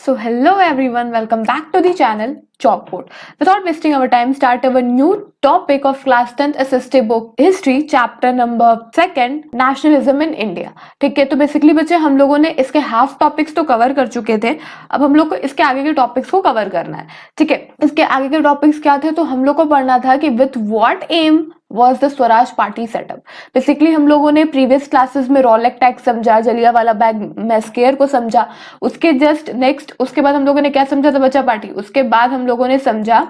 So hello everyone, welcome back to the channel Chalkboard. Without wasting our time, start our new topic of class 10th assistive book history chapter number 2 nationalism in India. ठीक है, तो basically बच्चे हम लोगों ने इसके half topics तो cover कर चुके थे. अब हम लोग को इसके आगे के टॉपिक्स को कवर करना है. ठीक है, इसके आगे के टॉपिक्स क्या थे, तो हम लोग को पढ़ना था कि with what M was the Swaraj party setup. Basically हम लोगों ने प्रीवियस क्लासेस में रॉलेट टैक्स समझा, जलियांवाला बाग मैस्केयर को समझा, उसके जस्ट नेक्स्ट उसके बाद हम लोगों ने क्या समझा था बच्चा पार्टी, उसके बाद हम लोगों ने समझा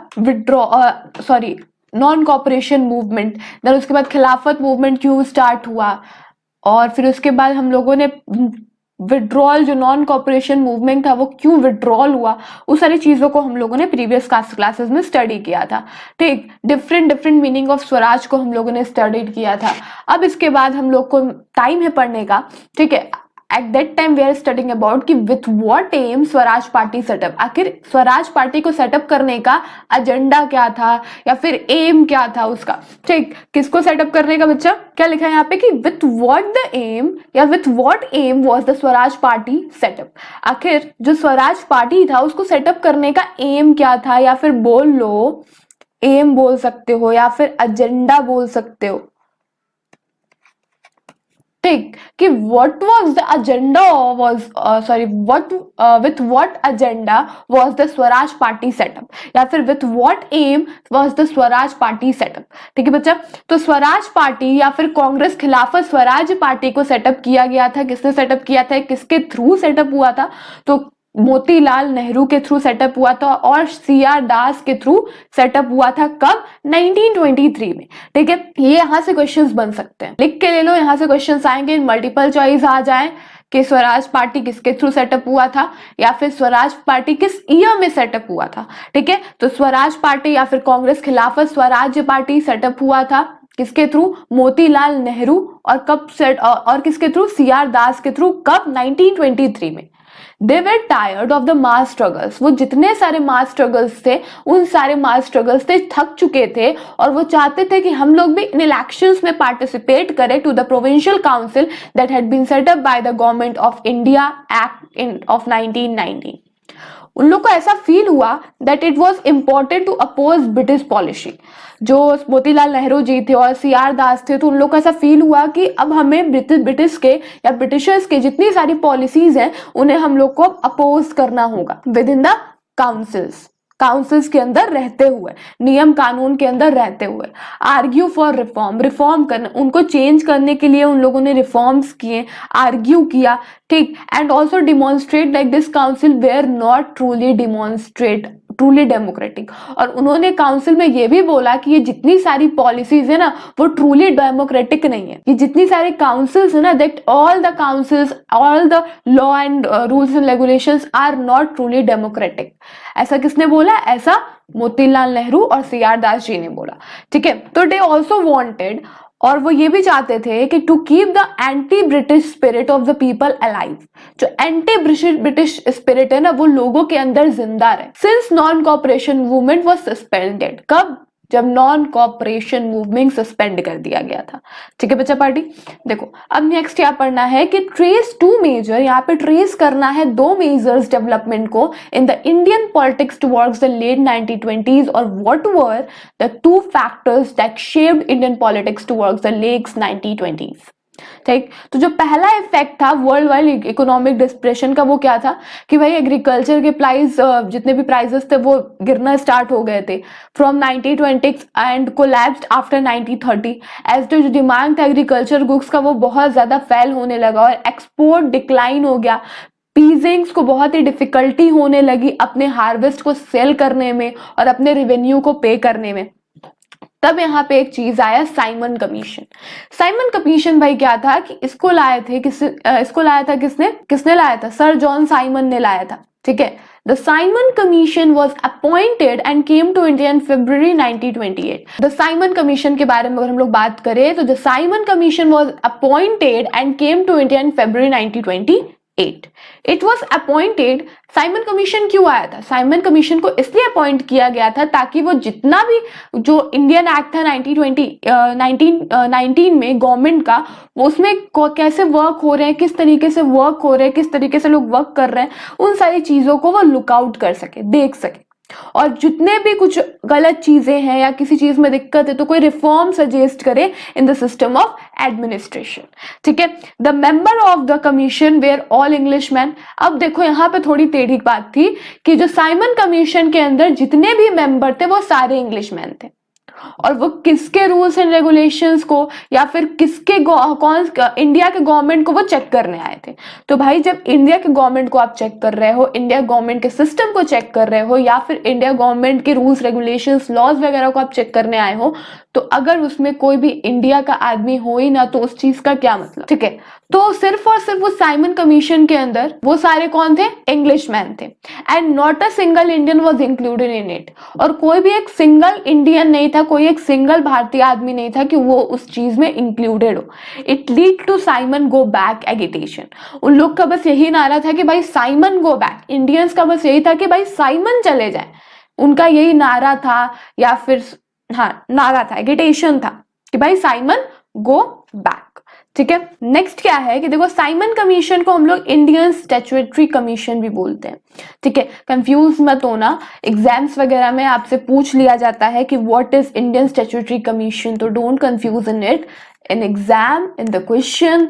नॉन कॉपरेशन मूवमेंट, देन उसके बाद खिलाफत मूवमेंट क्यों स्टार्ट हुआ, और फिर उसके बाद हम लोगों ने विड्रॉल जो नॉन कॉपरेशन मूवमेंट था वो क्यों विड्रॉल हुआ, उस सारी चीजों को हम लोगों ने प्रीवियस क्लासेस में स्टडी किया था. ठीक, डिफरेंट मीनिंग ऑफ स्वराज को हम लोगों ने स्टडी किया था. अब इसके बाद हम लोग को टाइम है पढ़ने का. ठीक है, at that time we are studying about कि विथ व्हाट एम स्वराज पार्टी सेटअप, आखिर स्वराज पार्टी को सेटअप करने का एजेंडा क्या था या फिर एम क्या था उसका. ठीक, किसको सेटअप करने का बच्चा, क्या लिखा है यहाँ पे कि विथ व्हाट द एम या with what M was the Swaraj party setup. आखिर जो स्वराज पार्टी था उसको सेटअप करने का एम क्या था, या फिर बोल लो एम बोल सकते हो या फिर एजेंडा बोल सकते हो. ठीक, कि what was the agenda was with what agenda was the Swaraj party setup, या फिर with what aim was the Swaraj party setup. ठीक है बच्चा, तो स्वराज पार्टी या फिर कांग्रेस खिलाफत स्वराज पार्टी को सेटअप किया गया था. किसने सेटअप किया था, किसके थ्रू सेटअप हुआ था, तो मोतीलाल नेहरू के थ्रू सेटअप हुआ था और सीआर दास के थ्रू सेटअप हुआ था. कब, 1923 में. ठीक है, ये यहाँ से क्वेश्चंस बन सकते हैं, लिख के ले लो, यहाँ से क्वेश्चंस आएंगे, मल्टीपल चॉइस आ जाए कि स्वराज पार्टी किसके थ्रू सेटअप हुआ था या फिर स्वराज पार्टी किस ईयर में सेटअप हुआ था. ठीक है, तो स्वराज पार्टी या फिर कांग्रेस खिलाफत स्वराज पार्टी सेटअप हुआ था किसके थ्रू, मोतीलाल नेहरू, और कब और किसके थ्रू, सीआर दास के थ्रू. कब, 1923 में. They were tired of the mass struggles. वो जितने सारे मास स्ट्रगल्स थे उन सारे मास स्ट्रगल्स से थक चुके थे और वो चाहते थे कि हम लोग भी इन इलेक्शंस में पार्टिसिपेट करें to the provincial council that had been set up by the government of India act of 1990. उन लोग को ऐसा फील हुआ that it was important to oppose British policy. जो मोतीलाल नेहरू जी थे और सीआर दास थे, तो उन लोग को ऐसा फील हुआ कि अब हमें ब्रिटिश के या ब्रिटिशर्स के जितनी सारी पॉलिसीज हैं उन्हें हम लोग को अपोज करना होगा विद इन द काउंसिल्स के अंदर रहते हुए, नियम कानून के अंदर रहते हुए. आर्ग्यू फॉर रिफॉर्म करना, उनको चेंज करने के लिए उन लोगों ने रिफॉर्म्स किए, आर्ग्यू किया. ठीक, and also demonstrate like this council were not truly democratic. और उन्होंने काउंसिल में ये भी बोला कि ये जितनी सारी पॉलिसीज है ना वो ट्रूली डेमोक्रेटिक नहीं है. ये जितनी सारी काउंसिल्स है ना, that all the law and rules and regulations are not truly democratic. ऐसा किसने बोला, ऐसा मोतीलाल नेहरू और सीआर दास जी ने बोला. ठीक है, तो दे ऑल्सो वांटेड, और वो ये भी चाहते थे कि to keep the anti British spirit of the people alive. जो एंटी ब्रिटिश स्पिरिट है ना वो लोगों के अंदर जिंदा रहे. Since non cooperation movement was suspended, कब, जब नॉन कॉपरेशन मूवमेंट सस्पेंड कर दिया गया था. ठीक है बच्चा पार्टी, देखो अब नेक्स्ट क्या पढ़ना है कि ट्रेस टू मेजर, यहाँ पे ट्रेस करना है दो मेजर्स डेवलपमेंट को in the Indian politics towards the late 1920s, और what were the two factors that shaped Indian politics towards the late 1920s. ठीक, तो जो पहला इफेक्ट था वर्ल्ड वाइड इकोनॉमिक डिप्रेशन का वो क्या था कि भाई एग्रीकल्चर के प्राइस, जितने भी प्राइसेस थे वो गिरना स्टार्ट हो गए थे from 1920 and collapsed after 1930. As जो डिमांड था एग्रीकल्चर गुड्स का वो बहुत ज्यादा फेल होने लगा और एक्सपोर्ट डिक्लाइन हो गया. पीजेंट्स को बहुत ही डिफिकल्टी होने लगी अपने हार्वेस्ट को सेल करने में और अपने रेवेन्यू को पे करने में. तब यहाँ पे एक चीज आया, साइमन कमीशन भाई क्या था कि इसको लाया था किसने लाया था, सर जॉन साइमन ने लाया था. ठीक है, the Simon commission was appointed and came to India in February 1928. The Simon commission के बारे में अगर हम लोग बात करें तो the Simon commission was appointed and came to India in February 1928. 8. It was appointed. Simon commission क्यों आया था? साइमन कमीशन को इसलिए अपॉइंट किया गया था ताकि वो जितना भी जो इंडियन एक्ट था 1919 में गवर्नमेंट का, वो उसमें कैसे वर्क हो रहे हैं, किस तरीके से वर्क हो रहे हैं, किस तरीके से लोग वर्क कर रहे हैं, उन सारी चीजों को वो लुकआउट कर सके, देख सके, और जितने भी कुछ गलत चीजें हैं या किसी चीज में दिक्कत है तो कोई रिफॉर्म सजेस्ट करे in the system of administration. ठीक है, the member of the commission were all Englishman. अब देखो यहाँ पे थोड़ी टेढ़ी बात थी कि जो साइमन कमीशन के अंदर जितने भी मेंबर थे वो सारे इंग्लिशमैन थे, और वो किसके रूल्स एंड रेगुलेशंस को या फिर किसके कौन इंडिया के गवर्नमेंट को वो चेक करने आए थे। तो भाई जब इंडिया के गवर्नमेंट को आप चेक कर रहे हो, इंडिया गवर्नमेंट के सिस्टम को चेक कर रहे हो, या फिर इंडिया गवर्नमेंट के रूल्स रेगुलेशंस लॉज वगैरह को आप चेक करने आए हो, तो अगर उसमें कोई भी इंडिया का आदमी हो ही ना तो उस चीज का क्या मतलब। ठीक है, तो सिर्फ और सिर्फ वो साइमन कमीशन के अंदर वो सारे कौन थे? इंग्लिशमैन थे। And not a single Indian was included in it. और कोई भी एक सिंगल इंडियन नहीं था, कोई एक सिंगल भारतीय आदमी नहीं था कि वो उस चीज में इंक्लूडेड हो। It lead to Simon go back agitation. उन लोग का बस यही नारा था कि भाई साइमन गो बैक, इंडियंस का बस यही था कि भाई साइमन चले जाए, उनका यही नारा था, या फिर हाँ नारा था, एगिटेशन था कि भाई साइमन गो बैक। ठीक है, नेक्स्ट क्या है कि देखो साइमन कमीशन को हम लोग इंडियन स्टैट्यूटरी कमीशन भी बोलते हैं। ठीक है, कंफ्यूज मत होना, एग्जाम्स वगैरह में आपसे पूछ लिया जाता है कि what is Indian statutory commission, तो don't confuse in it. In exam in the question,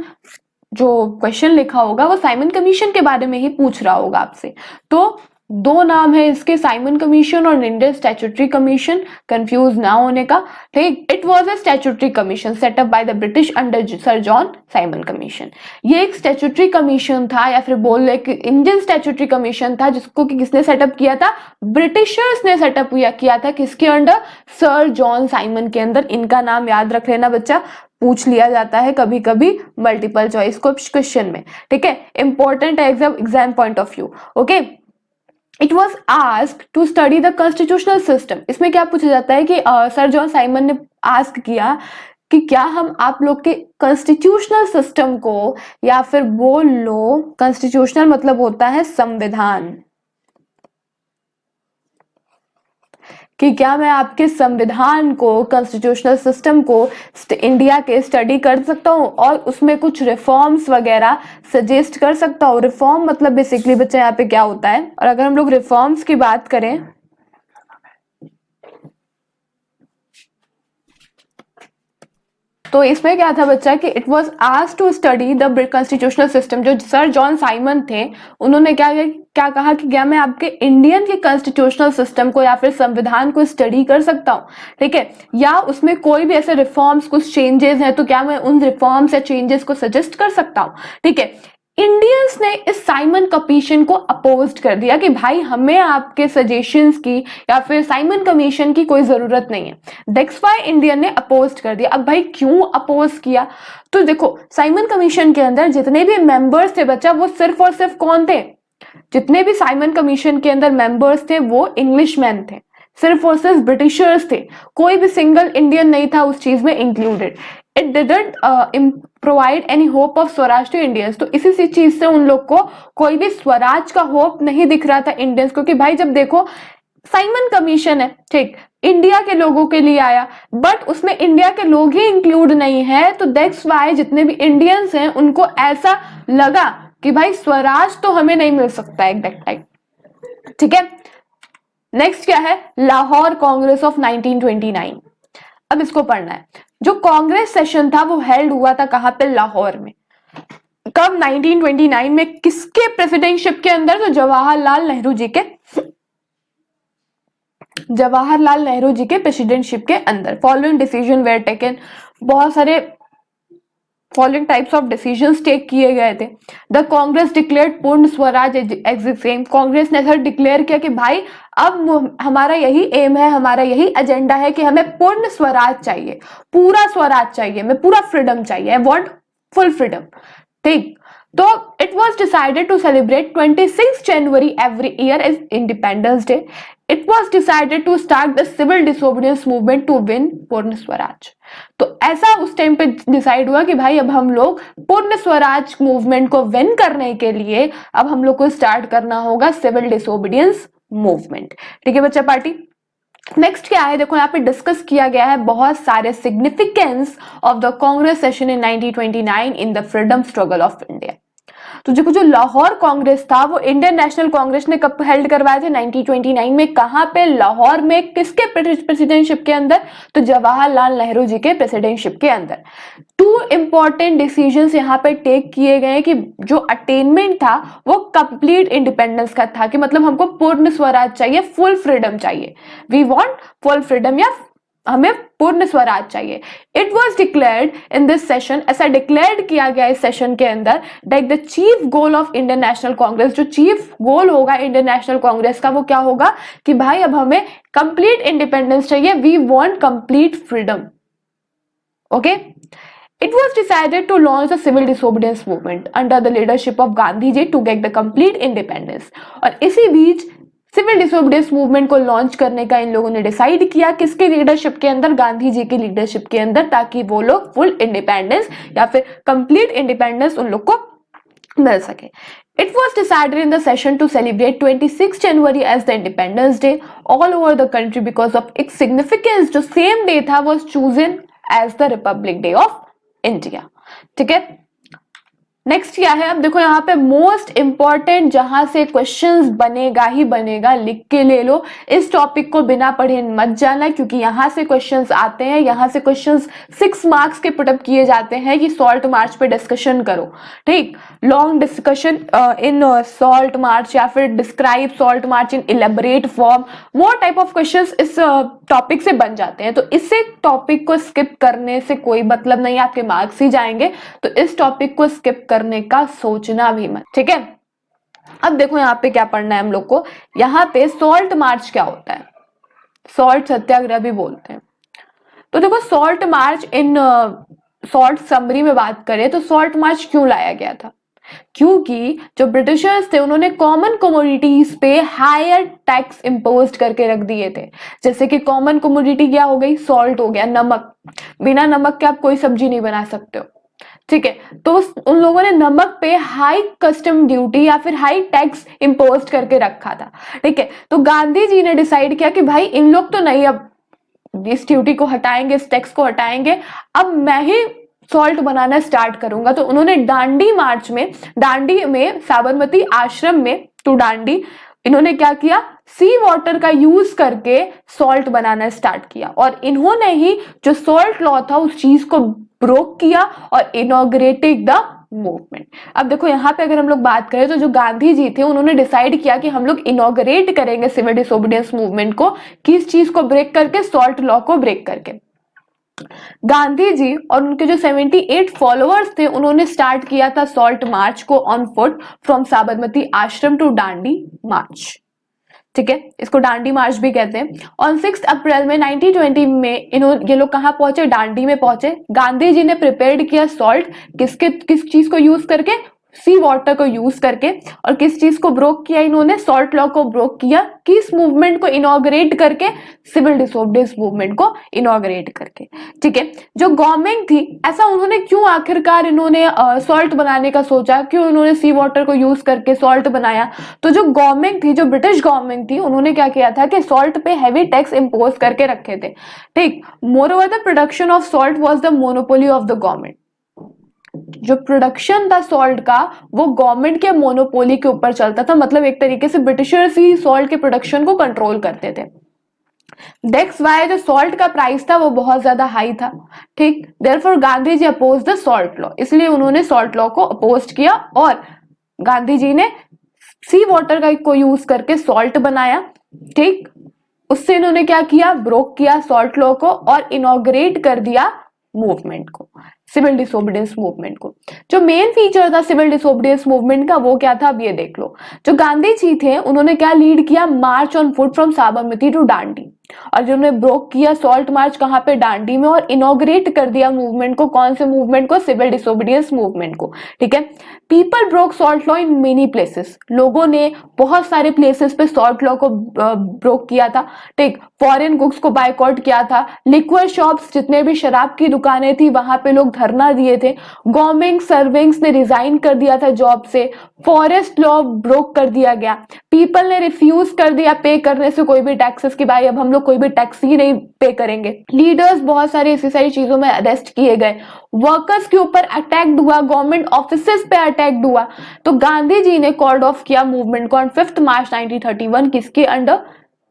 जो क्वेश्चन लिखा होगा वो साइमन कमीशन के बारे में ही पूछ रहा होगा आपसे। तो दो नाम है इसके, साइमन कमीशन और इंडियन स्टैट्यूटरी कमीशन, कंफ्यूज ना होने का। ठीक, it was a statutory commission set up by the British under sir John Simon commission. ये एक स्टैट्यूटरी कमीशन था, या फिर बोल रहे कि इंडियन स्टैट्यूटरी कमीशन था, जिसको कि किसने सेटअप किया था? ब्रिटिशर्स ने सेटअप किया था। किसके अंडर? सर जॉन साइमन के अंदर। इनका नाम याद रख लेना बच्चा, पूछ लिया जाता है कभी कभी मल्टीपल चॉइस क्वेश्चन में। ठीक है, इंपॉर्टेंट है exam point of view. Okay, it was ask to study the constitutional system. इसमें क्या पूछा जाता है कि सर जॉन साइमन ने आस्क किया कि क्या हम आप लोग के कॉन्स्टिट्यूशनल सिस्टम को, या फिर बोल लो कॉन्स्टिट्यूशनल मतलब होता है संविधान, कि क्या मैं आपके संविधान को, कॉन्स्टिट्यूशनल सिस्टम को इंडिया के स्टडी कर सकता हूँ और उसमें कुछ रिफॉर्म्स वगैरह सजेस्ट कर सकता हूँ। रिफॉर्म मतलब बेसिकली बच्चा यहाँ पे क्या होता है, और अगर हम लोग रिफॉर्म्स की बात करें तो इसमें क्या था बच्चा कि it was asked to study the constitutional system. जो सर जॉन साइमन थे उन्होंने क्या कहा कि क्या मैं आपके इंडियन के कॉन्स्टिट्यूशनल सिस्टम को या फिर संविधान को स्टडी कर सकता हूँ। ठीक है, या उसमें कोई भी ऐसे रिफॉर्म्स, कुछ चेंजेस हैं तो क्या मैं उन रिफॉर्म्स या चेंजेस को सजेस्ट कर सकता हूँ। ठीक है, इंडियंस ने इस साइमन कमीशन को अपोज कर दिया कि भाई हमें आपके सजेशंस की या फिर साइमन कमीशन की कोई जरूरत नहीं है। दैट्स व्हाई इंडियन ने अपोज कर दिया। अब भाई क्यों अपोज किया, तो देखो साइमन कमीशन के अंदर जितने भी मेंबर्स थे बच्चा, वो सिर्फ और सिर्फ कौन थे? जितने भी साइमन कमीशन के अंदर मेंबर्स थे वो इंग्लिशमैन थे, सिर्फ और सिर्फ ब्रिटिशर्स थे, कोई भी सिंगल इंडियन नहीं था उस चीज में included. It didn't provide any hope of swaraj to Indians. तो इसी चीज से उन लोग को कोई भी स्वराज का होप नहीं दिख रहा था इंडियंस को, कि भाई जब देखो साइमन कमीशन है, ठीक, इंडिया के लोगों के लिए आया, बट उसमें इंडिया के लोग ही इंक्लूड नहीं है, तो दैट्स व्हाई जितने भी इंडियंस हैं उनको ऐसा लगा कि भाई स्वराज तो हमें नहीं मिल सकता है दैट टाइम। ठीक है, नेक्स्ट क्या है? लाहौर कांग्रेस ऑफ 1929। अब इसको पढ़ना है। जो कांग्रेस सेशन था वो हेल्ड हुआ था कहां पे? लाहौर में। कब? 1929 में। किसके प्रेसिडेंटशिप के अंदर? तो जवाहरलाल नेहरू जी के प्रेसिडेंटशिप के अंदर। Following decision were taken. बहुत सारे following types of decisions take किए गए थे। द कांग्रेस डिक्लेयर्ड पूर्ण स्वराज एग्जिस्टिंग। कांग्रेस ने सर डिक्लेयर किया कि भाई अब हमारा यही एम है, हमारा यही एजेंडा है कि हमें पूर्ण स्वराज चाहिए, पूरा स्वराज चाहिए, हमें पूरा फ्रीडम चाहिए, आई वांट फुल फ्रीडम। ठीक, तो it was decided to celebrate 26 January every year as Independence Day. It was decided to start the civil disobedience movement to win पूर्ण स्वराज. तो ऐसा उस टाइम पे डिसाइड हुआ कि भाई अब हम लोग पूर्ण स्वराज मूवमेंट को विन करने के लिए अब हम लोग को स्टार्ट करना होगा सिविल डिसोबीडियंस मूवमेंट. ठीक है बच्चा पार्टी. नेक्स्ट क्या है, देखो यहाँ पे डिस्कस किया गया है बहुत सारे significance of the Congress session in 1929 in the freedom struggle of India. तो जो लाहौर कांग्रेस था वो इंडियन नेशनल कांग्रेस ने कब हेल्ड करवाए थे, 1929 में. कहां पे, लाहौर में. किसके प्रेसिडेंटशिप के अंदर, तो जवाहरलाल नेहरू जी के प्रेसिडेंटशिप के अंदर. टू इंपॉर्टेंट डिसीजंस यहाँ पे टेक किए गए कि जो अटेनमेंट था वो कंप्लीट इंडिपेंडेंस का था, कि मतलब हमको पूर्ण स्वराज चाहिए, फुल फ्रीडम चाहिए. वी वांट फुल फ्रीडम, या हमें पूर्ण स्वराज चाहिए. It was declared in this session, ऐसा डिक्लेयर किया गया इस सेशन के अंदर, that the chief goal of Indian national Congress, जो चीफ गोल होगा इंडियन नेशनल कांग्रेस का वो क्या होगा कि भाई अब हमें कंप्लीट इंडिपेंडेंस चाहिए, we want complete freedom. Okay. It was decided to launch the civil disobedience movement under the leadership of Gandhi ji to get the complete independence. और इसी बीच सिविल डिसोबीडियंस मूवमेंट को लॉन्च करने का इन लोगों ने डिसाइड किया, किसके लीडरशिप के अंदर, गांधी जी की लीडरशिप के अंदर, ताकि वो लोग फुल इंडिपेंडेंस या फिर कंप्लीट इंडिपेंडेंस उन लोग को मिल सके. It was decided in the session to celebrate 26 January as the Independence Day all over the country because of its significance. जो same day था was chosen as the Republic Day of India. ठीक है. Next क्या है, अब देखो यहाँ पे मोस्ट इंपॉर्टेंट जहां से क्वेश्चंस बनेगा ही बनेगा, लिख के ले लो. इस टॉपिक को बिना पढ़े मत जाना, क्योंकि यहाँ से क्वेश्चंस आते हैं. यहाँ से क्वेश्चंस 6 मार्क्स के पुटअप किए जाते हैं कि सॉल्ट मार्च पे डिस्कशन करो. ठीक, long discussion in salt march या फिर describe salt march in elaborate form, more type of questions इस टॉपिक से बन जाते हैं. तो इसे टॉपिक को स्किप करने से कोई मतलब नहीं, आपके मार्क्स ही जाएंगे. तो इस टॉपिक को स्किप करने का सोचना भी मत. ठीक है. अब देखो यहाँ पे क्या पढ़ना है हम लोग को. यहाँ पे सॉल्ट मार्च क्या होता है, सॉल्ट सत्याग्रह भी बोलते हैं. तो देखो salt march in short summary में बात करें तो सॉल्ट मार्च क्यों लाया गया था, क्योंकि जो ब्रिटिशर्स थे उन्होंने कॉमन कमोडिटीज पे हायर टैक्स इम्पोज करके रख दिए थे. जैसे कि कॉमन कमोडिटी क्या हो गई, सॉल्ट हो गया, नमक. बिना नमक के आप कोई सब्जी नहीं बना सकते हो. ठीक है. तो उन लोगों ने नमक पे हाई कस्टम ड्यूटी या फिर हाई टैक्स इम्पोज करके रखा था. ठीक है. तो गांधी जी ने डिसाइड किया कि भाई इन लोग तो नहीं, अब इस ड्यूटी को हटाएंगे, इस टैक्स को हटाएंगे, अब मैं ही सॉल्ट बनाना स्टार्ट करूंगा. तो उन्होंने दांडी मार्च में, दांडी में साबरमती आश्रम में टू दांडी, इन्होंने क्या किया, सी वाटर का यूज करके सॉल्ट बनाना स्टार्ट किया. और इन्होंने ही जो सॉल्ट लॉ था उस चीज को ब्रोक किया और इनॉग्रेटेड द मूवमेंट. अब देखो यहाँ पे अगर हम लोग बात करें तो जो गांधी जी थे उन्होंने डिसाइड किया कि हम लोग इनॉग्रेट करेंगे सिविल डिसोबीडियंस मूवमेंट को, किस चीज को ब्रेक करके, सॉल्ट लॉ को ब्रेक करके. गांधी जी और उनके जो 78 फॉलोअर्स थे उन्होंने स्टार्ट किया था सॉल्ट मार्च को ऑन फुट फ्रॉम साबरमती आश्रम टू दांडी मार्च. ठीक है. इसको दांडी मार्च भी कहते हैं. ऑन 6 अप्रैल में 1920 में ये लोग कहां पहुंचे, दांडी में पहुंचे. गांधी जी ने प्रिपेयर्ड किया सॉल्ट, किस चीज को यूज करके, सी वाटर को यूज करके. और किस चीज को ब्रोक किया इन्होंने, सॉल्ट लॉ को ब्रोक किया. किस मूवमेंट को इनॉग्रेट करके, सिविल डिसोबीडियंस मूवमेंट को इनॉग्रेट करके. ठीक है. जो गवर्नमेंट थी, ऐसा उन्होंने क्यों आखिरकार इन्होंने सॉल्ट बनाने का सोचा, क्यों इन्होंने सी वाटर को यूज करके सॉल्ट बनाया. तो जो गवर्नमेंट थी, जो ब्रिटिश गवर्नमेंट थी, उन्होंने क्या किया था कि सॉल्ट पे हैवी टैक्स इम्पोज करके रखे थे. ठीक. Moreover the production of salt was the monopoly of the government. जो प्रोडक्शन था सॉल्ट का वो गवर्नमेंट के मोनोपोली के ऊपर चलता था. मतलब एक तरीके से ब्रिटिशर्स ही सॉल्ट के प्रोडक्शन को कंट्रोल करते थे. दैट्स व्हाई जो सॉल्ट का प्राइस था वो बहुत ज्यादा हाई था. ठीक. Therefore Gandhi ji oppose the salt law, इसलिए उन्होंने सॉल्ट लॉ को अपोज किया. और गांधी जी ने सी वाटर को यूज करके सॉल्ट बनाया. ठीक. उससे इन्होंने क्या किया, ब्रोक किया सॉल्ट लॉ को और इनॉग्रेट कर दिया मूवमेंट को, सिविल डिसोबीडियंस मूवमेंट को. जो मेन फीचर था सिविल डिसोबीडियंस मूवमेंट का वो क्या था, अब ये देख लो. जो गांधी जी थे उन्होंने क्या लीड किया, march on foot from Sabarmati to Dandi. और जिन्होंने ब्रोक किया सॉल्ट मार्च कहाँ पे, डांडी में, और इनॉग्रेट कर दिया मूवमेंट को, कौन से मूवमेंट को, सिविल डिसोबीडियंस मूवमेंट को। ठीक है, people broke salt law in many places, लोगों ने बहुत सारे प्लेसेस पे सॉल्ट लॉ को ब्रोक किया था। ठीक, फॉरेन गुड्स को बायकॉट किया था, लिक्वर शॉप्स जितने भी शराब की दुकानें थी वहां पे लोग धरना दिए थे, गवर्नमेंट सर्वेंट्स ने रिजाइन कर दिया था जॉब से, फॉरेस्ट लॉ ब्रोक कर दिया गया, पीपल ने रिफ्यूज कर दिया पे करने से कोई भी टैक्सेस की, भाई अब हम लोग कोई भी टैक्स ही नहीं पे करेंगे, लीडर्स बहुत सारे ऐसी सारी चीजों में अरेस्ट किए गए, वर्कर्स के ऊपर अटैक हुआ, गवर्नमेंट ऑफिसेस पे अटैक हुआ। तो गांधी जी ने कॉल्ड ऑफ किया मूवमेंट को ऑन 5 मार्च 1931, किसके अंडर,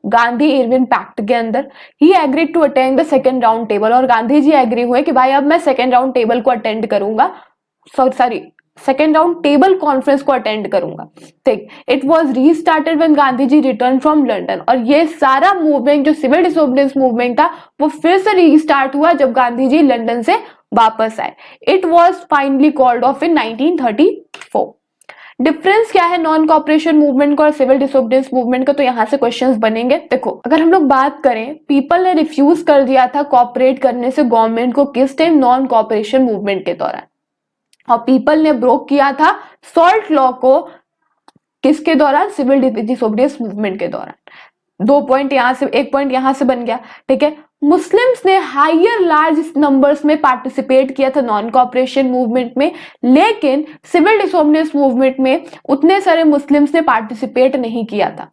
गांधी इरविन पैक्ट के अंदर। He agreed to attend the second round table, और गांधी जी एग्री हुए कि भाई अब मैं सेकेंड राउंड टेबल को अटेंड करूंगा, sorry second round table conference को अटेंड करूंगा। ठीक, it was restarted when Gandhi ji return from London, और ये सारा मूवमेंट जो सिविल डिसोबीडियंस मूवमेंट था वो फिर से रीस्टार्ट हुआ जब गांधी जी लंदन से वापस आए। It was finally called off in 1934। Difference क्या है नॉन कॉपरेशन मूवमेंट का और सिविल डिसोबीडियंस मूवमेंट का, तो यहां से क्वेश्चंस बनेंगे। देखो, अगर हम लोग बात करें, पीपल ने रिफ्यूज कर दिया था कॉपरेट करने से गवर्नमेंट को, किस टाइम, नॉन कॉपरेशन मूवमेंट के दौरान, और पीपल ने ब्रोक किया था सॉल्ट लॉ को किसके दौरान, सिविल डिसोबीडियंस मूवमेंट के दौरान। 2 पॉइंट यहां से, 1 पॉइंट यहां से बन गया। ठीक है, मुस्लिम्स ने हायर लार्ज नंबर्स में पार्टिसिपेट किया था नॉन कॉपरेशन मूवमेंट में, लेकिन सिविल डिसोबीडियंस मूवमेंट में उतने सारे मुस्लिम्स ने पार्टिसिपेट नहीं किया था।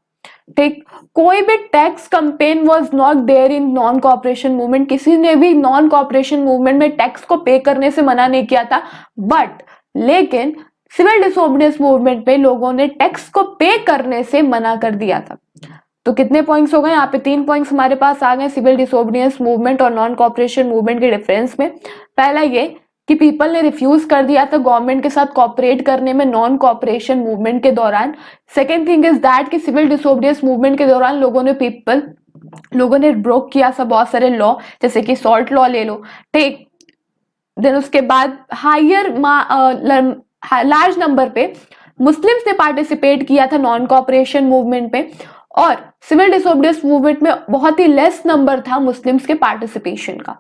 ठीक, कोई भी tax campaign was not there in non cooperation movement, किसी ने भी नॉन कॉपरेशन मूवमेंट में टैक्स को पे करने से मना नहीं किया था, बट लेकिन सिविल डिसोबीडियंस मूवमेंट में लोगों ने टैक्स को पे करने से मना कर दिया था। तो कितने पॉइंट्स हो गए यहाँ पे, 3 पॉइंट्स हमारे पास आ गए सिविल डिसोबीडियंस मूवमेंट और नॉन कॉपरेशन मूवमेंट के डिफरेंस में। पहला ये कि पीपल ने रिफ्यूज कर दिया था गवर्नमेंट के साथ कॉपरेट करने में नॉन कॉपरेशन मूवमेंट के दौरान। सेकेंड थिंग इज दैट कि सिविल डिसोबीडियंस मूवमेंट के दौरान लोगों ने ब्रोक किया था बहुत सारे लॉ, जैसे कि सॉल्ट लॉ ले लो। ठीक, देन उसके बाद हायर लार्ज नंबर पे मुस्लिम्स ने पार्टिसिपेट किया था नॉन कॉपरेशन मूवमेंट में, और सिविल डिसोबीडियंस मूवमेंट में बहुत ही लेस नंबर था मुस्लिम्स के पार्टिसिपेशन का।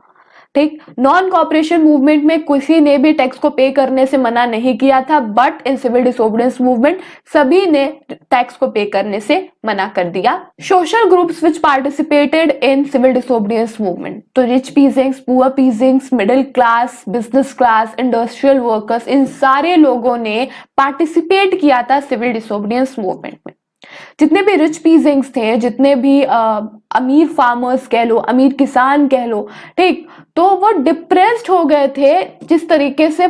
ठीक, नॉन कॉपरेशन मूवमेंट में किसी ने भी टैक्स को पे करने से मना नहीं किया था, but in civil disobedience movement सभी ने टैक्स को पे करने से मना कर दिया। Social groups which participated in civil disobedience movement, तो rich peasants, poor peasants, middle class, business class, industrial workers, इन सारे लोगों ने पार्टिसिपेट किया था सिविल डिसोबीडियंस मूवमेंट में। जितने भी रिच पीजेंट्स थे, जितने भी अमीर फार्मर्स कह लो, अमीर किसान कह लो, ठीक, तो वो डिप्रेस्ड हो गए थे जिस तरीके से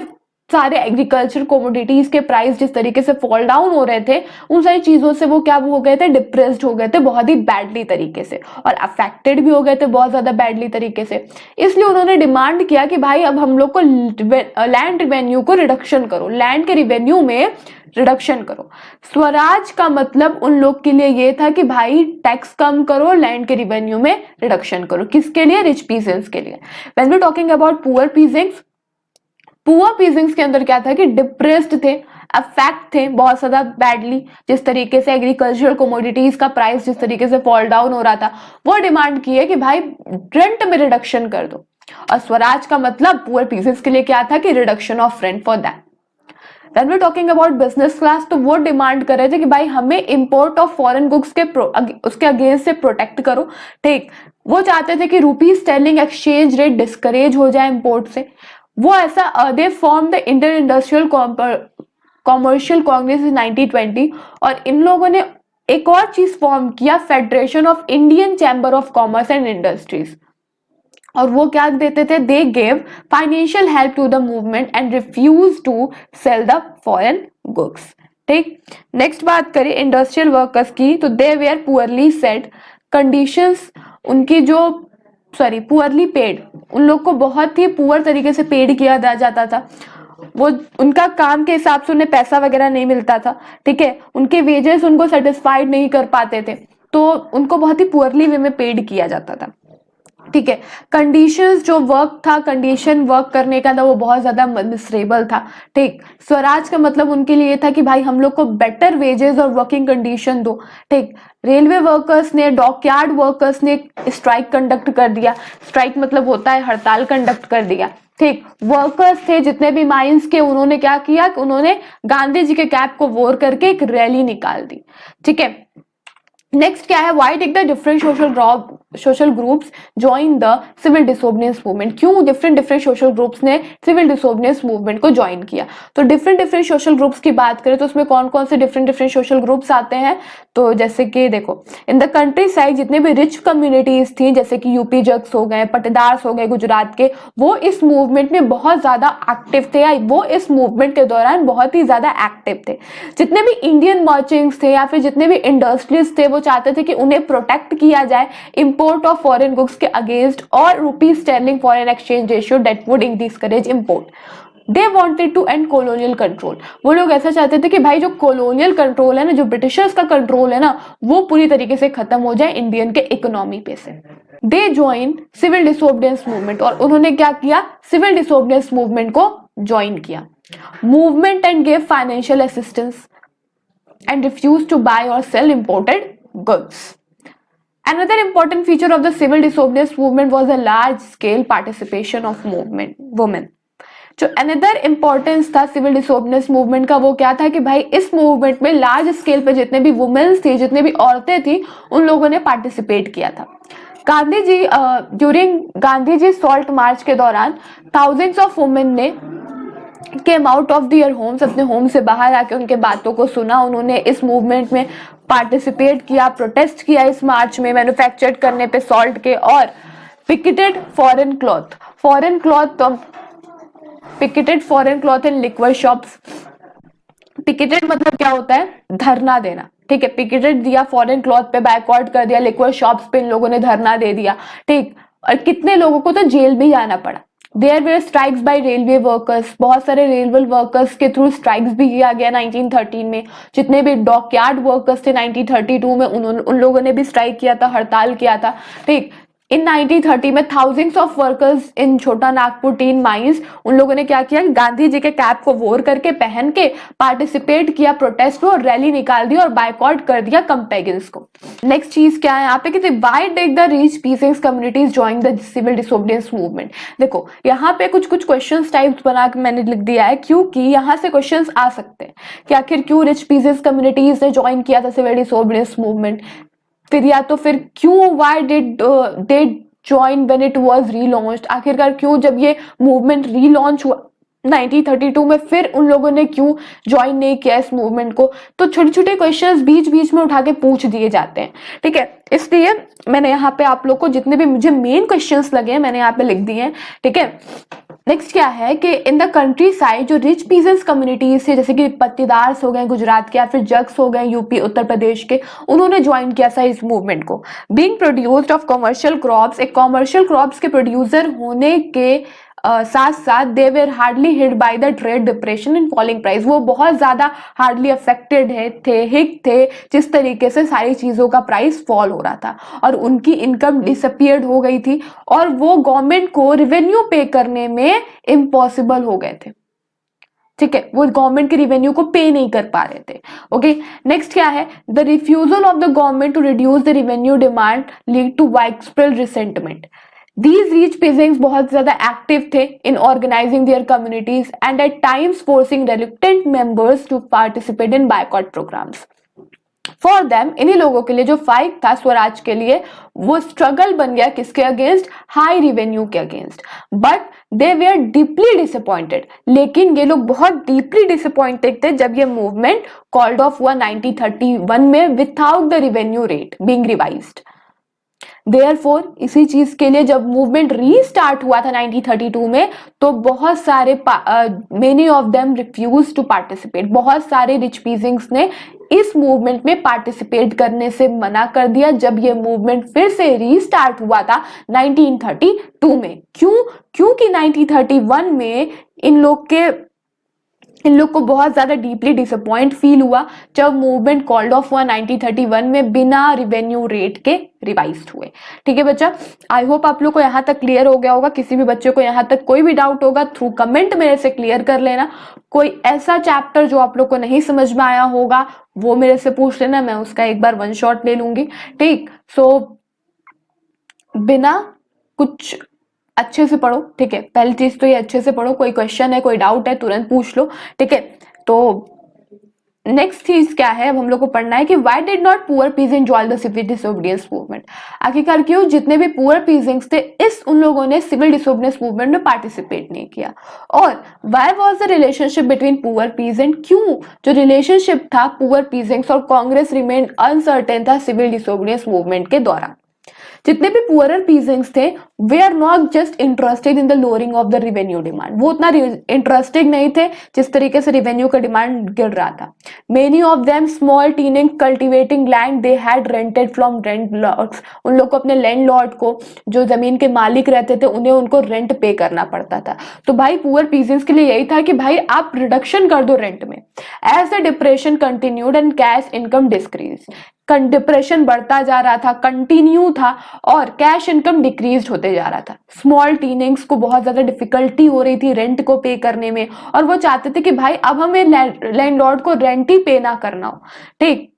सारे एग्रीकल्चर कमोडिटीज के प्राइस जिस तरीके से फॉल डाउन हो रहे थे, उन सारी चीजों से वो क्या हो गए थे, डिप्रेस्ड हो गए थे बहुत ही बैडली तरीके से, और अफेक्टेड भी हो गए थे बहुत ज्यादा बैडली तरीके से। इसलिए उन्होंने डिमांड किया कि भाई अब हम लोग को लैंड रिवेन्यू को रिडक्शन करो, लैंड के रिवेन्यू में रिडक्शन करो। स्वराज का मतलब उन लोग के लिए ये था कि भाई टैक्स कम करो, लैंड के रिवेन्यू में रिडक्शन करो। किसके लिए, रिच पीजेंट्स के लिए। When we talking about poor peasants के अंदर क्या था कि डिप्रेस्ड थे, अफेक्ट थे बहुत ज्यादा बैडली, जिस तरीके से एग्रीकल्चरल कमोडिटीज का प्राइस जिस तरीके से फॉल डाउन हो रहा था, वो डिमांड की है कि भाई रेंट में रिडक्शन कर दो। और स्वराज का मतलब पुअर पीजेंट्स के लिए क्या था कि reduction of rent for that. When we're talking about business class, तो वो डिमांड कर रहे थे कि भाई हमें इंपोर्ट ऑफ फॉरेन गुड्स के उसके अगेंस्ट से प्रोटेक्ट करो। ठीक, वो चाहते थे कि rupee sterling exchange rate discourage हो जाए इंपोर्ट से। वो ऐसा they form the Indian industrial commercial congress in 1920, और इन लोगों ने एक और चीज फॉर्म किया, federation of Indian chamber of commerce and industries. और वो क्या देते थे, they gave financial help to the movement and refuse to sell the foreign goods. ठीक, नेक्स्ट बात करें इंडस्ट्रियल वर्कर्स की, तो they were poorly set conditions, उनकी जो पुअरली पेड, उन लोग को बहुत ही पुअर तरीके से पेड किया जाता था। वो उनका काम के हिसाब से उन्हें पैसा वगैरह नहीं मिलता था। ठीक है, उनके वेजेस उनको सेटिस्फाइड नहीं कर पाते थे, तो उनको बहुत ही पुअरली वे में पेड किया जाता था। ठीक है। कंडीशंस जो वर्क था, कंडीशन वर्क करने का था वो बहुत ज्यादा मिसरेबल था। ठीक, स्वराज का मतलब उनके लिए था कि भाई हम लोग को बेटर वेजेस और वर्किंग कंडीशन दो। ठीक, रेलवे वर्कर्स ने, डॉकयार्ड वर्कर्स ने स्ट्राइक कंडक्ट कर दिया। स्ट्राइक मतलब होता है हड़ताल कंडक्ट कर दिया। ठीक, वर्कर्स थे जितने भी माइंस के, उन्होंने क्या किया कि उन्होंने गांधी जी के कैप को वोर करके एक रैली निकाल दी। ठीक है, नेक्स्ट क्या है, why did the different social groups join the civil disobedience movement? क्यों डिफरेंट डिफरेंट सोशल ग्रुप्स ने सिविल डिसोबीडियंस मूवमेंट को ज्वाइन किया? तो डिफरेंट डिफरेंट सोशल ग्रुप्स की बात करें तो उसमें कौन कौन से डिफरेंट डिफरेंट सोशल ग्रुप्स आते हैं? तो जैसे कि देखो, इन द कंट्री साइड जितने भी रिच कम्युनिटीज थी, जैसे कि यूपी जग्स हो गए, पट्टेदार्स हो गए गुजरात के, वो इस मूवमेंट में बहुत ज्यादा एक्टिव थे, या वो इस मूवमेंट के दौरान बहुत ही ज्यादा एक्टिव थे। जितने भी इंडियन मर्चेंट्स थे या फिर जितने भी इंडस्ट्रीज थे, वो चाहते थे कि उन्हें प्रोटेक्ट किया जाए इंपोर्ट ऑफ फॉरेन गुड्स के अगेंस्ट, और rupee sterling foreign exchange ratio that would discourage import. They wanted to end colonial control. वो लोग ऐसा चाहते थे कि भाई जो कॉलोनियल कंट्रोल है ना, जो ब्रिटिशर्स का कंट्रोल है ना, वो पूरी तरीके से खत्म हो जाए इंडियन के इकोनॉमी पे से। They join civil disobedience movement, और उन्होंने क्या किया, सिविल डिसोबीडियंस मूवमेंट को ज्वाइन किया। Movement and gave financial assistance and refused to buy or sell imported goods. Another important feature of the civil disobedience movement was the large scale participation of women. जो another importance था civil disobedience movement का, वो क्या था कि भाई इस movement में लार्ज स्केल पे जितने भी वुमेन्स थी, जितने भी औरतें थी, उन लोगों ने पार्टिसिपेट किया था। Gandhi ji during Gandhi ji salt march के दौरान थाउजेंड्स ऑफ वुमेन ने came out of their homes, अपने होम से बाहर आके उनके बातों को सुना। उन्होंने इस मूवमेंट में पार्टिसिपेट किया, प्रोटेस्ट किया इस मार्च में मैन्युफैक्चर्ड करने पे सॉल्ट के, और picketed foreign cloth in liquid shops. Picketed मतलब क्या होता है, धरना देना। ठीक है, पिकेटेड दिया फॉरेन क्लॉथ पे, बायकॉट कर दिया लिक्विड शॉप्स पे, इन लोगों ने धरना दे दिया। ठीक, और कितने लोगों को तो जेल भी जाना पड़ा। There were strikes by railway workers, बहुत सारे रेलवे वर्कर्स के थ्रू स्ट्राइक्स भी किया गया 1913 में। जितने भी डॉकयार्ड वर्कर्स थे 1932 में, उन लोगों ने भी स्ट्राइक किया था, हड़ताल किया था। ठीक, इन 1930 में थाउजेंड्स ऑफ वर्कर्स इन छोटा नागपुर टीन माइंस, उन लोगों ने क्या किया, गांधी जी के कैप को वोर करके पहन के पार्टिसिपेट किया प्रोटेस्ट में, और रैली निकाल दी और बायकॉट कर दिया कंपेगन्स को। नेक्स्ट चीज क्या है यहाँ पे कि व्हाई डिड द रिच पीसेस communities join the civil disobedience movement? देखो यहाँ पे कुछ कुछ क्वेश्चन टाइप्स बना के मैंने लिख दिया है, क्योंकि यहाँ से क्वेश्चन आ सकते हैं कि आखिर क्यों रिच पीसेस कम्युनिटीज ने ज्वाइन किया था सिविल डिसोबीडियंस मूवमेंट, फिर या तो फिर क्यों why did they join when it was relaunched, आखिरकार क्यों जब ये मूवमेंट रीलॉन्च हुआ 1932 में, फिर उन लोगों ने क्यों ज्वाइन नहीं किया इस मूवमेंट को। तो छोटे छोटे क्वेश्चंस बीच बीच में उठा के पूछ दिए जाते हैं। ठीक है, इसलिए मैंने यहाँ पे आप लोग को जितने भी मुझे मेन क्वेश्चंस लगे हैं मैंने यहाँ पे लिख दिए हैं। ठीक है, नेक्स्ट क्या है कि इन द कंट्री साइड जो रिच पीसेंट्स कम्युनिटीज थे, जैसे कि पट्टीदार्स हो गए गुजरात के, या फिर जग्स हो गए यूपी उत्तर प्रदेश के, उन्होंने ज्वाइन किया था इस मूवमेंट को। Being produced of commercial crops, एक कमर्शियल क्रॉप्स के प्रोड्यूसर होने के साथ साथ they were hardly hit by the trade depression in falling price, वो बहुत ज्यादा हार्डली अफेक्टेड हिट थे जिस तरीके से सारी चीजों का प्राइस फॉल हो रहा था, और उनकी इनकम डिसअपियर्ड हो गई थी, और वो गवर्नमेंट को रेवेन्यू पे करने में इम्पॉसिबल हो गए थे। ठीक है, वो गवर्नमेंट के रेवेन्यू को पे नहीं कर पा रहे थे। ओके, नेक्स्ट क्या है, the refusal of the government to reduce the revenue demand lead to widespread resentment. These rich peasants बहुत ज्यादा एक्टिव थे in organizing their communities and at times forcing reluctant members to participate in boycott programs. For them, इन्हीं लोगों के लिए जो fight था स्वराज के लिए, वो स्ट्रगल बन गया किसके अगेंस्ट, हाई रेवेन्यू के against. But they were deeply disappointed, लेकिन ये लोग बहुत डीपली डिसअपॉइंटेड थे जब ये मूवमेंट कॉल्ड ऑफ हुआ 1931 में without the revenue rate being revised. Therefore, इसी चीज के लिए जब मूवमेंट रीस्टार्ट हुआ था 1932 में, तो बहुत सारे many of them refuse to participate, बहुत सारे रिच पीसेंट्स ने इस मूवमेंट में पार्टिसिपेट करने से मना कर दिया जब ये मूवमेंट फिर से रीस्टार्ट हुआ था 1932 में। क्योंकि 1931 में इन लोग को बहुत ज्यादा डीपली डिसअपॉइंट फील हुआ जब मूवमेंट कॉल्ड ऑफ हुआ 1931 में बिना रेवेन्यू रेट के रिवाइज्ड हुए। ठीक है बच्चा, आई होप आप लोग को यहाँ तक क्लियर हो गया होगा। किसी भी बच्चे को यहाँ तक कोई भी डाउट होगा थ्रू कमेंट मेरे से क्लियर कर लेना। कोई ऐसा चैप्टर जो आप लोग को नहीं समझ में आया होगा वो मेरे से पूछ लेना, मैं उसका एक बार वन शॉट ले लूंगी। ठीक, सो बिना कुछ अच्छे से पढ़ो। ठीक है, पहली चीज तो ये अच्छे से पढ़ो, कोई क्वेश्चन है कोई डाउट है तुरंत पूछ लो। ठीक है, तो नेक्स्ट चीज क्या है, अब हम लोग को पढ़ना है कि why did not poor peasant join the civil disobedience movement. आखिरकार क्यों जितने भी पुअर पीजेंट्स थे इस उन लोगों ने सिविल डिसोबीडियंस मूवमेंट में पार्टिसिपेट नहीं किया। और why was the relationship between poor peasant, क्यों जो रिलेशनशिप था पुअर पीजेंट्स और कांग्रेस रिमेन्ड अनसर्टेन था सिविल डिसोबीडियंस मूवमेंट के दौरान। जितने भी पुअरर पीजेंट्स थे वे are not just interested in the lowering of the revenue demand, वो उतना इंटरेस्टेड नहीं थे जिस तरीके से रिवेन्यू का डिमांड गिर रहा था। Many of them small tenants cultivating land they had rented from rent lords, उन लोग को अपने लैंड लॉर्ड को जो जमीन के मालिक रहते थे उन्हें उनको रेंट पे करना पड़ता था। तो भाई पुअर पीजेंट्स के लिए यही था कि भाई आप रिडक्शन कर दो रेंट में। As the depression continued and cash income decrease, depression बढ़ता जा रहा था, कंटिन्यू था और कैश इनकम डिक्रीज होते जा रहा था। स्मॉल टीनिंग्स को बहुत ज्यादा डिफिकल्टी हो रही थी रेंट को पे करने में और वो चाहते थे कि भाई अब हमें लैंडलॉर्ड को रेंट ही पे ना करना हो। ठीक,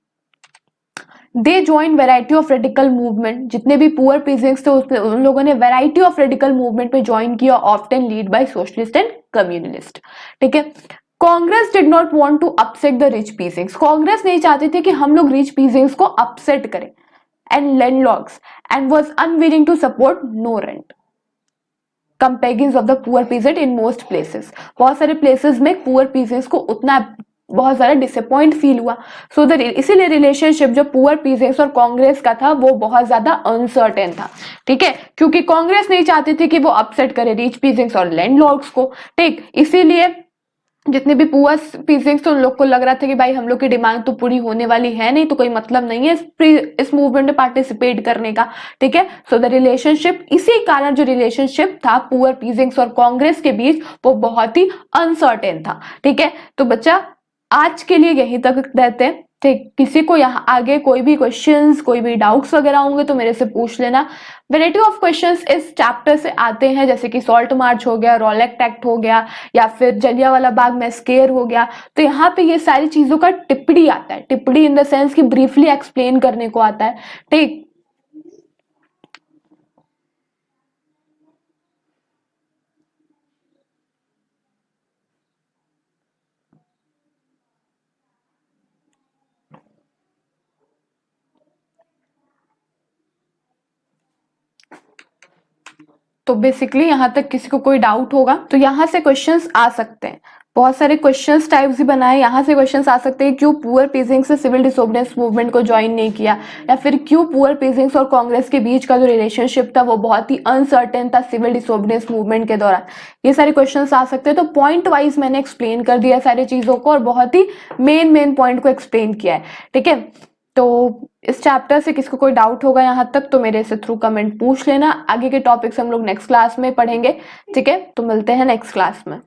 they join variety of radical movement, जितने भी पुअर पीजेंट्स थे उन लोगों ने वेराइटी ऑफ रेडिकल मूवमेंट में ज्वाइन किया, often lead by socialist and communalist. ठीक है, Congress did not want to upset the rich peasants, Congress नहीं चाहती थी कि हम लोग रिच पीजेंट्स को अपसेट करें and landlords and was unwilling to support no rent campaigning of the poor peasant in most places. बहुत सारे प्लेसेस में पुअर पीजेंट्स को उतना बहुत ज्यादा डिसअपॉइंट फील हुआ। सो इसीलिए रिलेशनशिप जो पुअर पीजेंट्स और कांग्रेस का था वो बहुत ज्यादा अनसर्टेन था। ठीक है, क्योंकि कांग्रेस नहीं चाहती थी कि वो अपसेट करे रिच पीजेंट्स और लैंडलॉर्ड्स को। ठीक, इसीलिए जितने भी पुअर पीजेंट्स थे उन लोग को लग रहा था कि भाई हम लोग की डिमांड तो पूरी होने वाली है नहीं, तो कोई मतलब नहीं है इस मूवमेंट में पार्टिसिपेट करने का। ठीक है, सो द रिलेशनशिप, इसी कारण जो रिलेशनशिप था पुअर पीजेंट्स और कांग्रेस के बीच वो बहुत ही अनसर्टेन था। ठीक है, तो बच्चा आज के लिए यहीं तक रहते हैं। ठीक, किसी को यहाँ आगे कोई भी क्वेश्चंस कोई भी डाउट्स वगैरह होंगे तो मेरे से पूछ लेना। वैरायटी ऑफ क्वेश्चंस इस चैप्टर से आते हैं, जैसे कि सॉल्ट मार्च हो गया, रॉलेक्ट एक्ट हो गया, या फिर जलियांवाला बाग मैस्केर हो गया। तो यहाँ पे ये सारी चीजों का टिप्पणी आता है, टिप्पणी इन द सेंस कि ब्रीफली एक्सप्लेन करने को आता है। ठीक, तो बेसिकली यहाँ तक किसी को कोई डाउट होगा तो यहाँ से क्वेश्चंस आ सकते हैं। बहुत सारे क्वेश्चंस टाइप्स ही बनाए, यहाँ से क्वेश्चंस आ सकते हैं क्यों पुअर पीजेंट्स से सिविल डिसोबीडियंस मूवमेंट को ज्वाइन नहीं किया, या फिर क्यों पुअर पीजेंट्स और कांग्रेस के बीच का जो रिलेशनशिप था वो बहुत ही अनसर्टेन था सिविल डिसोबीडियंस मूवमेंट के दौरान। ये सारे क्वेश्चंस आ सकते हैं। तो पॉइंट वाइज मैंने एक्सप्लेन कर दिया सारी चीजों को और बहुत ही मेन पॉइंट को एक्सप्लेन किया है। ठीक है, तो इस चैप्टर से किसको कोई डाउट होगा यहाँ तक तो मेरे से थ्रू कमेंट पूछ लेना। आगे के टॉपिक्स हम लोग नेक्स्ट क्लास में पढ़ेंगे। ठीक है, तो मिलते हैं नेक्स्ट क्लास में।